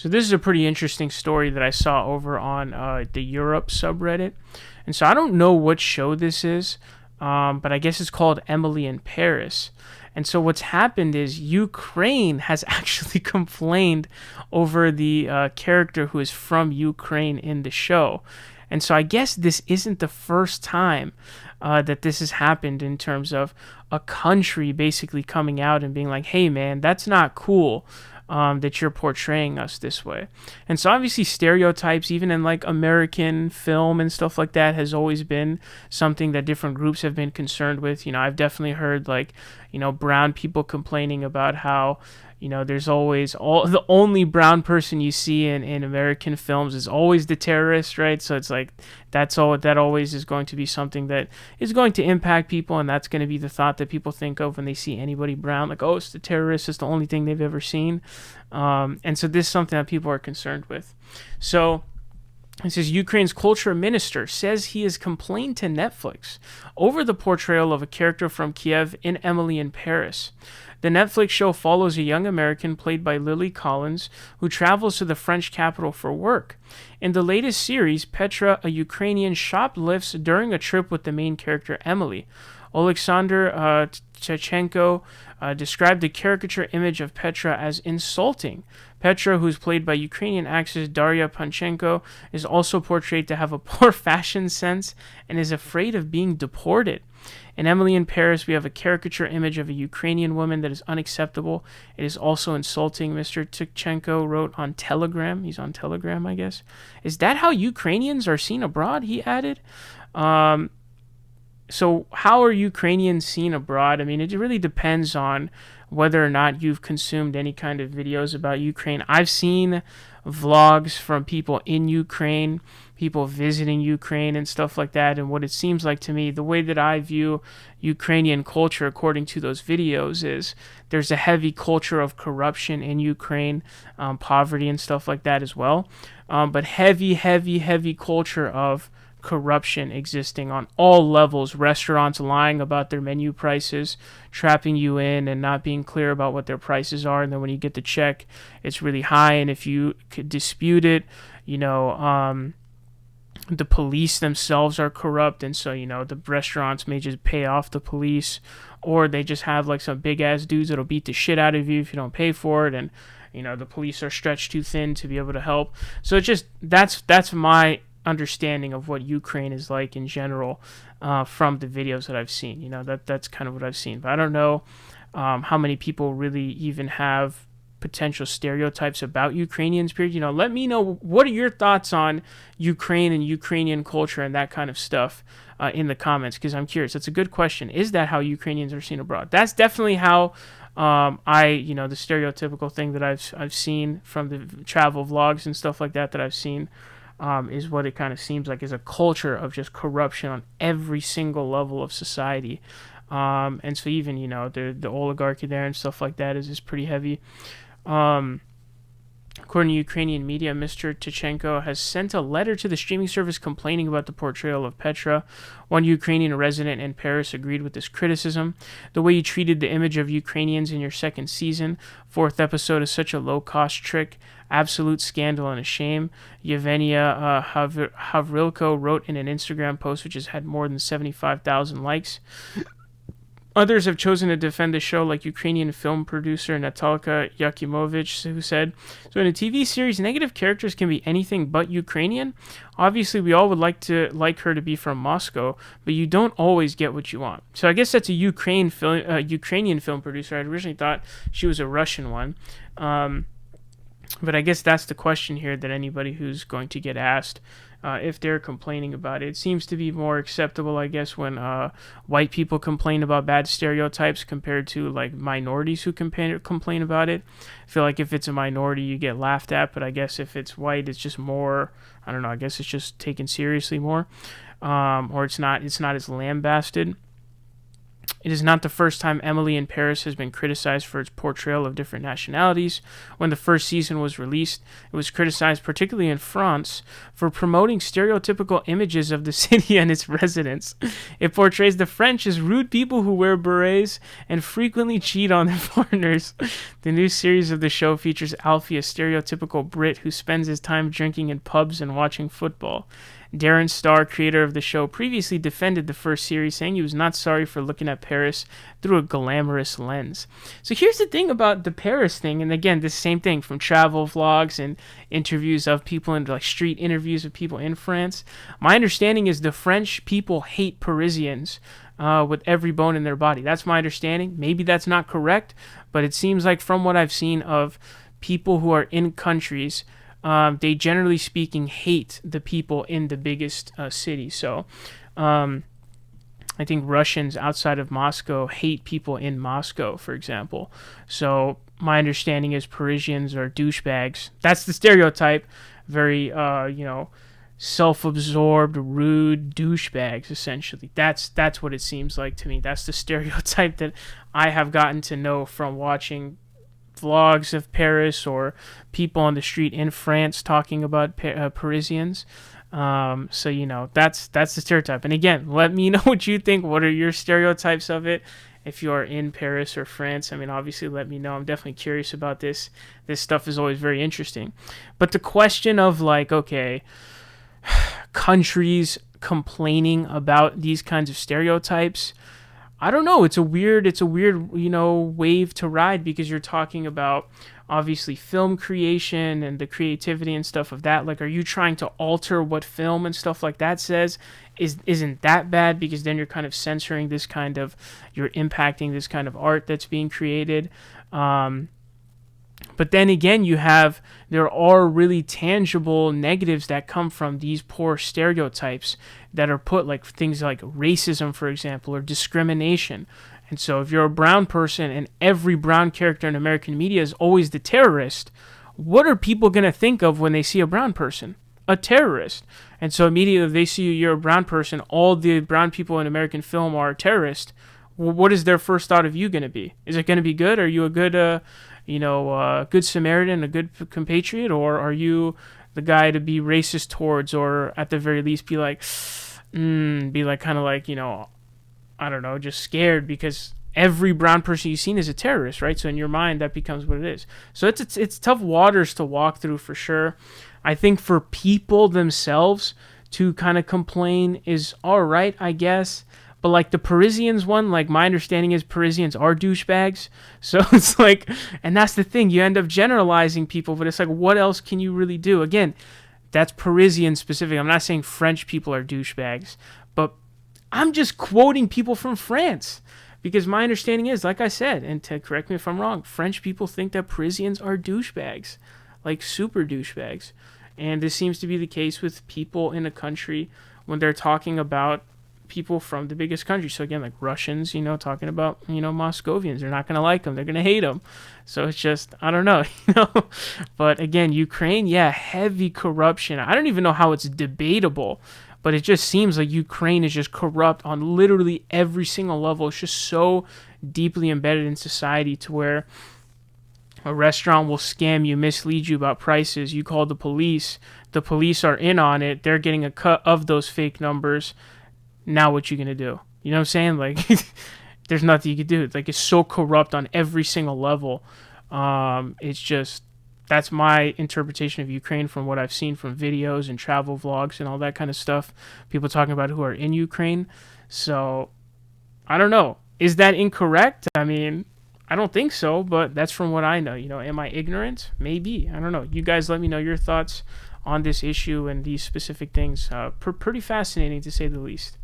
So this is a pretty interesting story that I saw over on the Europe subreddit. And so I don't know what show this is, but I guess it's called Emily in Paris. And so what's happened is Ukraine has actually complained over the character who is from Ukraine in the show. And so I guess this isn't the first time that this has happened in terms of a country basically coming out and being like, hey, man, that's not cool. That you're portraying us this way. And so obviously stereotypes, even in like American film and stuff like that, has always been something that different groups have been concerned with. I've definitely heard like, brown people complaining about how, there's always the only brown person you see in American films is always the terrorist, right? So it's like that always is going to be something that is going to impact people, and that's going to be the thought that people think of when they see anybody brown, like, oh, it's the terrorist, it's the only thing they've ever seen. And so this is something that people are concerned with. So it says Ukraine's culture minister says he has complained to Netflix over the portrayal of a character from Kyiv in Emily in Paris. The Netflix show follows a young American played by Lily Collins who travels to the French capital for work. In the latest series, Petra, a Ukrainian, shoplifts during a trip with the main character Emily. Alexander Chechenko described the caricature image of Petra as insulting. Petra, who's played by Ukrainian actress Daria Panchenko, is also portrayed to have a poor fashion sense and is afraid of being deported. In Emily in Paris, we have a caricature image of a Ukrainian woman that is unacceptable. It is also insulting, Mr. Tkachenko wrote on Telegram. He's on Telegram, I guess. Is that how Ukrainians are seen abroad? He added. So how are Ukrainians seen abroad? I mean, it really depends on whether or not you've consumed any kind of videos about Ukraine. I've seen vlogs from people in Ukraine, people visiting Ukraine and stuff like that. And what it seems like to me, the way that I view Ukrainian culture according to those videos is there's a heavy culture of corruption in Ukraine, poverty and stuff like that as well. But heavy culture of corruption existing on all levels. Restaurants lying about their menu prices, trapping you in and not being clear about what their prices are, and then when you get the check it's really high, and if you could dispute it, the police themselves are corrupt, and so the restaurants may just pay off the police, or they just have like some big ass dudes that'll beat the shit out of you if you don't pay for it, and the police are stretched too thin to be able to help. So it's just that's my understanding of what Ukraine is like in general from the videos that I've seen. That's kind of what I've seen, but I don't know how many people really even have potential stereotypes about Ukrainians, period. Let me know, what are your thoughts on Ukraine and Ukrainian culture and that kind of stuff in the comments, because I'm curious. That's a good question. Is that how Ukrainians are seen abroad? That's definitely how the stereotypical thing that I've seen from the travel vlogs and stuff like that I've seen. Is what it kind of seems like, is a culture of just corruption on every single level of society. And so even, the oligarchy there and stuff like that is pretty heavy. According to Ukrainian media, Mr. Tkachenko has sent a letter to the streaming service complaining about the portrayal of Petra. One Ukrainian resident in Paris agreed with this criticism. The way you treated the image of Ukrainians in your second season, fourth episode, is such a low-cost trick. Absolute scandal and a shame. Yevgenia Havrilko wrote in an Instagram post which has had more than 75,000 likes. Others have chosen to defend the show, like Ukrainian film producer Natalka Yakimovich, who said, so in a TV series, negative characters can be anything but Ukrainian. Obviously, we all would like her to be from Moscow, but you don't always get what you want. So I guess that's a Ukrainian film producer. I originally thought she was a Russian one. But I guess that's the question here that anybody who's going to get asked if they're complaining about it. It seems to be more acceptable, I guess, when white people complain about bad stereotypes compared to like minorities who complain about it. I feel like if it's a minority, you get laughed at, but I guess if it's white, it's just more, I don't know, I guess it's just taken seriously more, or it's not as lambasted. It is not the first time Emily in Paris has been criticized for its portrayal of different nationalities. When the first season was released, it was criticized, particularly in France, for promoting stereotypical images of the city and its residents. It portrays the French as rude people who wear berets and frequently cheat on their partners. The new series of the show features Alfie, a stereotypical Brit who spends his time drinking in pubs and watching football. Darren Star, creator of the show, previously defended the first series, saying he was not sorry for looking at Paris through a glamorous lens. So here's the thing about the Paris thing, and again, the same thing from travel vlogs and interviews of people, and like street interviews of people in France. My understanding is the French people hate Parisians with every bone in their body. That's my understanding. Maybe that's not correct, but it seems like from what I've seen of people who are in countries, they generally speaking hate the people in the biggest city. So I think Russians outside of Moscow hate people in Moscow, for example. So my understanding is Parisians are douchebags. That's the stereotype. Very, self-absorbed, rude douchebags, essentially. That's what it seems like to me. That's the stereotype that I have gotten to know from watching vlogs of Paris or people on the street in France talking about Parisians. So that's the stereotype. And again, let me know what you think. What are your stereotypes of it? If you are in Paris or France, I mean, obviously let me know. I'm definitely curious about this. This stuff is always very interesting. But the question of like, okay, countries complaining about these kinds of stereotypes, I don't know. It's a weird, wave to ride, because you're talking about obviously film creation and the creativity and stuff of that. Like, are you trying to alter what film and stuff like that says? Isn't that bad? Because then you're kind of censoring this kind of, you're impacting this kind of art that's being created. But then again, there are really tangible negatives that come from these poor stereotypes that are put, like things like racism, for example, or discrimination. And so if you're a brown person and every brown character in American media is always the terrorist, what are people going to think of when they see a brown person? A terrorist. And so immediately if they see you're a brown person, all the brown people in American film are terrorists. Well, what is their first thought of you going to be? Is it going to be good? Are you a good good Samaritan, a good compatriot, or are you the guy to be racist towards, or at the very least be like kind of like, I don't know, just scared because every brown person you've seen is a terrorist, right? So in your mind, that becomes what it is. So it's tough waters to walk through for sure. I think for people themselves to kind of complain is all right, I guess. But like the Parisians one, like my understanding is Parisians are douchebags. So it's like, and that's the thing, you end up generalizing people, but it's like, what else can you really do? Again, that's Parisian specific. I'm not saying French people are douchebags, but I'm just quoting people from France. Because my understanding is, like I said, and to correct me if I'm wrong, French people think that Parisians are douchebags, like super douchebags. And this seems to be the case with people in a country when they're talking about people from the biggest country. So again, like Russians, talking about, Moscovians, they're not going to like them. They're going to hate them. So it's just, I don't know, But again, Ukraine, heavy corruption. I don't even know how it's debatable, but it just seems like Ukraine is just corrupt on literally every single level. It's just so deeply embedded in society to where a restaurant will scam you, mislead you about prices. You call the police are in on it. They're getting a cut of those fake numbers. Now what you gonna do? You know what I'm saying? Like, there's nothing you can do. Like, it's so corrupt on every single level. It's just, that's my interpretation of Ukraine from what I've seen from videos and travel vlogs and all that kind of stuff. People talking about who are in Ukraine. So, I don't know. Is that incorrect? I mean, I don't think so, but that's from what I know. Am I ignorant? Maybe. I don't know. You guys let me know your thoughts on this issue and these specific things. Pretty fascinating, to say the least.